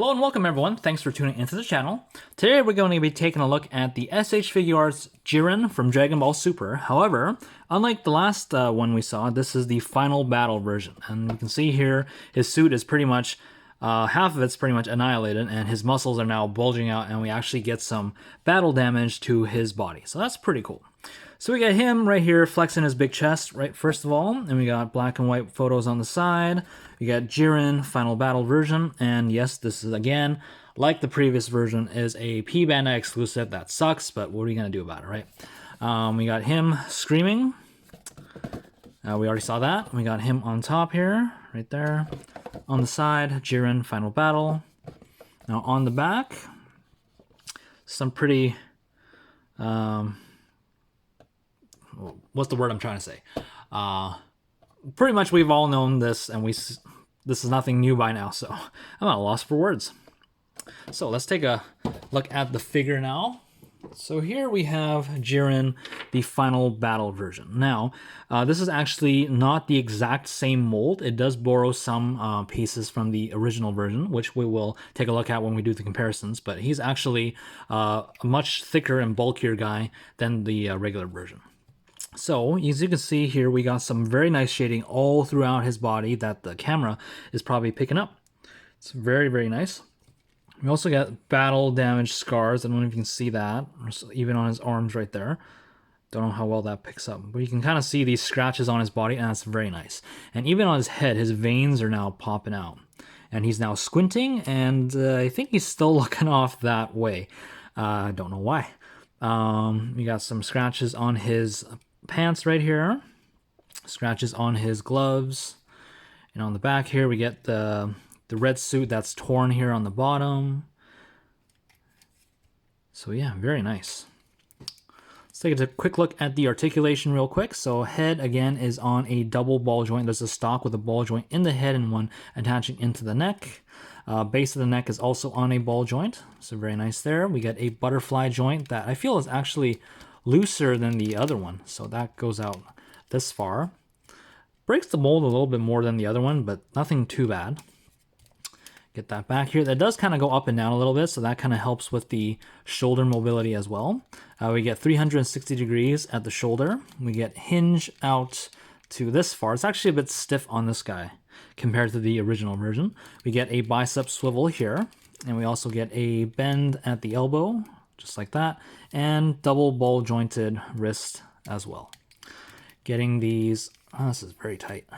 Hello and welcome everyone, thanks for tuning into the channel. Today we're going to be taking a look at the SH Figuarts Jiren from Dragon Ball Super. However, unlike the last one we saw, this is the final battle version. And you can see here, his suit is pretty much, half of it's pretty much annihilated and his muscles are now bulging out and we actually get some battle damage to his body. So that's pretty cool. So we got him right here flexing his big chest, right, first of all, and we got black and white photos on the side. We got Jiren Final Battle version, and yes, this is, again, like the previous version, is a P-Bandai exclusive. That sucks, but what are you going to do about it, right? We got him screaming. We already saw that. We got him on top here, right there. On the side, Jiren Final Battle. Now on the back, some pretty... what's the word I'm trying to say? Pretty much we've all known this, and this is nothing new by now, so I'm at a loss for words. So let's take a look at the figure now. So here we have Jiren, the final battle version. Now, this is actually not the exact same mold. It does borrow some pieces from the original version, which we will take a look at when we do the comparisons, but he's actually a much thicker and bulkier guy than the regular version. So, as you can see here, we got some very nice shading all throughout his body that the camera is probably picking up. It's very, very nice. We also got battle damage scars. I don't know if you can see that, even on his arms right there. Don't know how well that picks up, but you can kind of see these scratches on his body, and that's very nice. And even on his head, his veins are now popping out. And he's now squinting, and I think he's still looking off that way. I don't know why. We got some scratches on his pants right here, scratches on his gloves, and on the back here we get the red suit that's torn here on the bottom. So yeah, very nice. Let's take a quick look at the articulation real quick. So head again is on a double ball joint. There's a stock with a ball joint in the head and one attaching into the neck. Base of the neck is also on a ball joint, so very nice there. We get a butterfly joint that I feel is actually looser than the other one, so that goes out this far. Breaks the mold a little bit more than the other one, but nothing too bad. Get that back here. That does kind of go up and down a little bit, so that kind of helps with the shoulder mobility as well. We get 360 degrees at the shoulder. We get hinge out to this far. It's actually a bit stiff on this guy compared to the original version. We get a bicep swivel here, and we also get a bend at the elbow, just like that, and double ball jointed wrist as well. Getting these, this is very tight.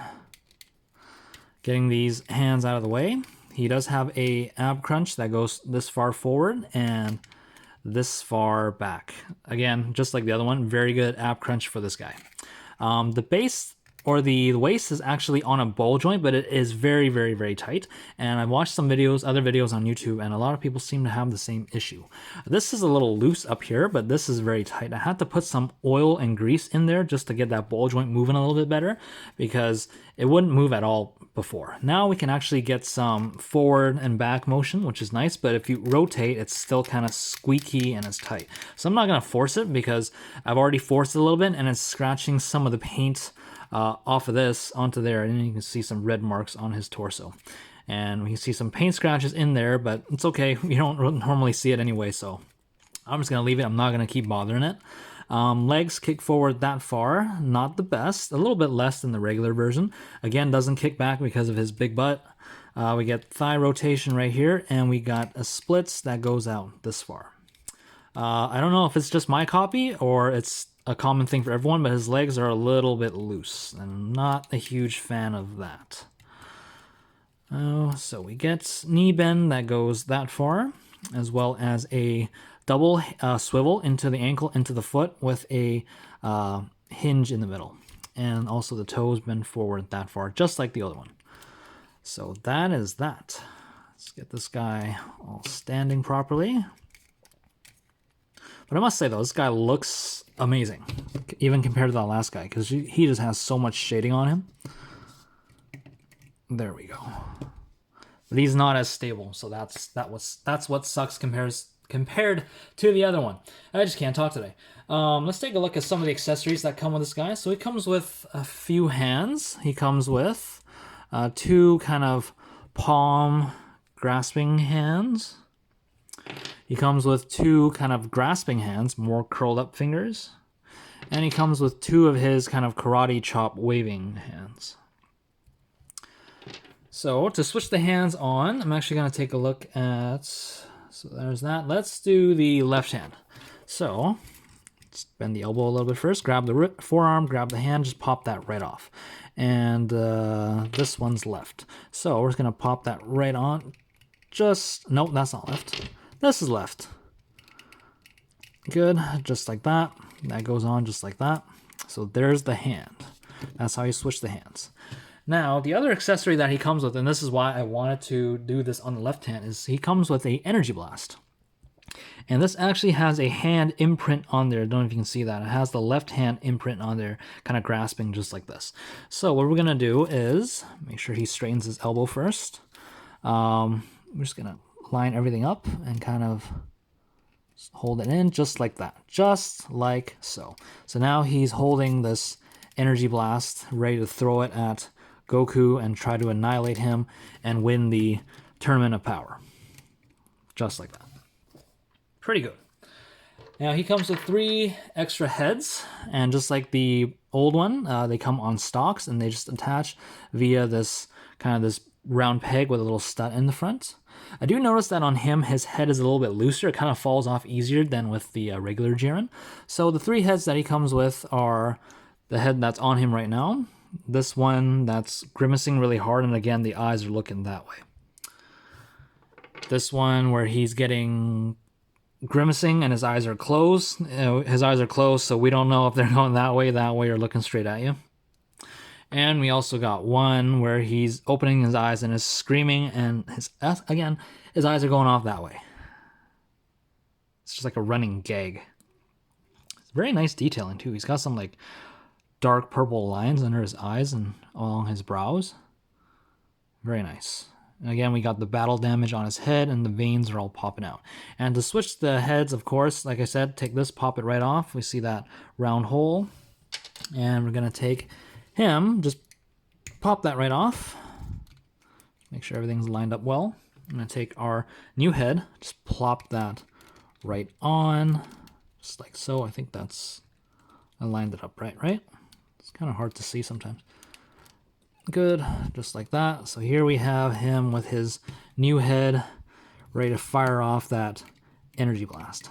Getting these hands out of the way. He does have a ab crunch that goes this far forward and this far back. Again, just like the other one, very good ab crunch for this guy. The base or the waist is actually on a ball joint, but it is very, very, very tight. And I've watched some videos, other videos on YouTube, and a lot of people seem to have the same issue. This is a little loose up here, but this is very tight. I had to put some oil and grease in there just to get that ball joint moving a little bit better, because it wouldn't move at all before. Now we can actually get some forward and back motion, which is nice, but if you rotate, it's still kind of squeaky and it's tight. So I'm not gonna force it because I've already forced it a little bit and it's scratching some of the paint off of this onto there, and then you can see some red marks on his torso. And we can see some paint scratches in there, but it's okay. You don't normally see it anyway, so I'm just gonna leave it. I'm not gonna keep bothering it. Legs kick forward that far, not the best, a little bit less than the regular version. Again, doesn't kick back because of his big butt. We get thigh rotation right here, and we got a splits that goes out this far. I don't know if it's just my copy or it's a common thing for everyone, but his legs are a little bit loose, and I'm not a huge fan of that. So we get knee bend that goes that far, as well as a double swivel into the ankle, into the foot, with a hinge in the middle. And also the toes bend forward that far, just like the other one. So that is that. Let's get this guy all standing properly. But I must say though, this guy looks amazing, even compared to that last guy, because he just has so much shading on him. There we go. But he's not as stable, so that's what sucks compared to the other one. I just can't talk today. Let's take a look at some of the accessories that come with this guy. So he comes with a few hands. He comes with two kind of palm grasping hands. He comes with 2 kind of grasping hands, more curled up fingers. And he comes with 2 of his kind of karate chop waving hands. So to switch the hands on, I'm actually going to take a look at, so there's that. Let's do the left hand. So let's bend the elbow a little bit first, grab the forearm, grab the hand, just pop that right off. And this one's left. So we're just going to pop that right on. Nope, that's not left. This is left. Good, just like that. That goes on just like that. So there's the hand. That's how you switch the hands. Now, the other accessory that he comes with, and this is why I wanted to do this on the left hand, is he comes with a energy blast. And this actually has a hand imprint on there. I don't know if you can see that. It has the left hand imprint on there, kind of grasping just like this. So what we're going to do is make sure he straightens his elbow first. We're just going to line everything up and kind of hold it in just like that. Just like so. So now he's holding this energy blast, ready to throw it at Goku and try to annihilate him and win the Tournament of Power. Just like that. Pretty good. Now he comes with 3 extra heads, and just like the old one, they come on stalks and they just attach via this kind of this round peg with a little stud in the front. I do notice that on him, his head is a little bit looser. It kind of falls off easier than with the regular Jiren. So the 3 heads that he comes with are the head that's on him right now, this one that's grimacing really hard, and again, the eyes are looking that way. This one where he's getting grimacing and his eyes are closed. His eyes are closed, so we don't know if they're going that way, or looking straight at you. And we also got one where he's opening his eyes and is screaming, and his eyes are going off that way. It's just like a running gag. It's very nice detailing too. He's got some like dark purple lines under his eyes and along his brows. Very nice. And again, we got the battle damage on his head, and the veins are all popping out. And to switch the heads, of course, like I said, take this, pop it right off. We see that round hole. And we're going to take him, just pop that right off. Make sure everything's lined up well. I'm going to take our new head, just plop that right on, just like so. I think I lined it up right? It's kind of hard to see sometimes. Good, just like that. So here we have him with his new head ready to fire off that energy blast.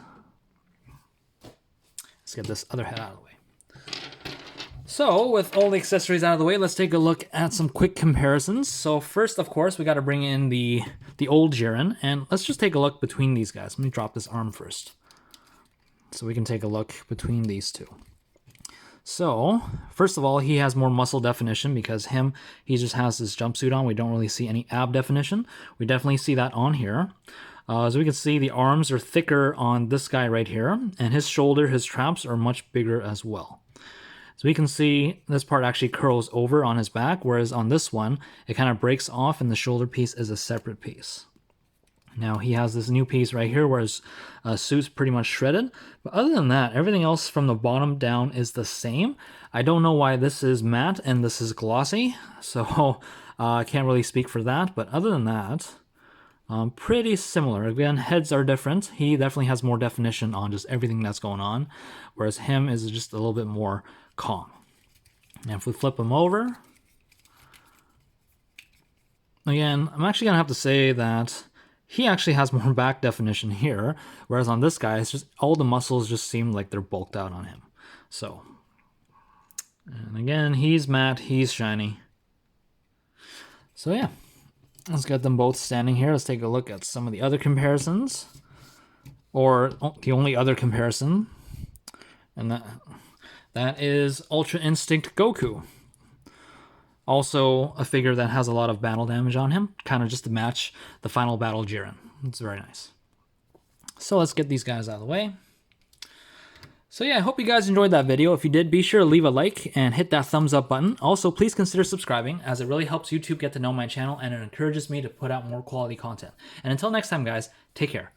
Let's get this other head out of the way. So with all the accessories out of the way, let's take a look at some quick comparisons. So first, of course, we got to bring in the old Jiren, and let's just take a look between these guys. Let me drop this arm first, so we can take a look between these two. So, first of all, he has more muscle definition because he just has this jumpsuit on. We don't really see any ab definition. We definitely see that on here. As we can see, the arms are thicker on this guy right here, and his shoulder, his traps are much bigger as well. So we can see this part actually curls over on his back, whereas on this one, it kind of breaks off and the shoulder piece is a separate piece. Now he has this new piece right here where his suit's pretty much shredded. But other than that, everything else from the bottom down is the same. I don't know why this is matte and this is glossy, so I can't really speak for that. But other than that, pretty similar. Again, heads are different. He definitely has more definition on just everything that's going on, whereas him is just a little bit more calm. And if we flip him over, again, I'm actually going to have to say that he actually has more back definition here, whereas on this guy, it's just all the muscles just seem like they're bulked out on him. So, and again, he's matte, he's shiny. So yeah, let's get them both standing here. Let's take a look at some of the other comparisons, or the only other comparison, and that is Ultra Instinct Goku. Also a figure that has a lot of battle damage on him, kind of just to match the final battle Jiren. It's very nice. So let's get these guys out of the way. So yeah, I hope you guys enjoyed that video. If you did, be sure to leave a like and hit that thumbs up button. Also, please consider subscribing, as it really helps YouTube get to know my channel and it encourages me to put out more quality content. And until next time, guys, take care.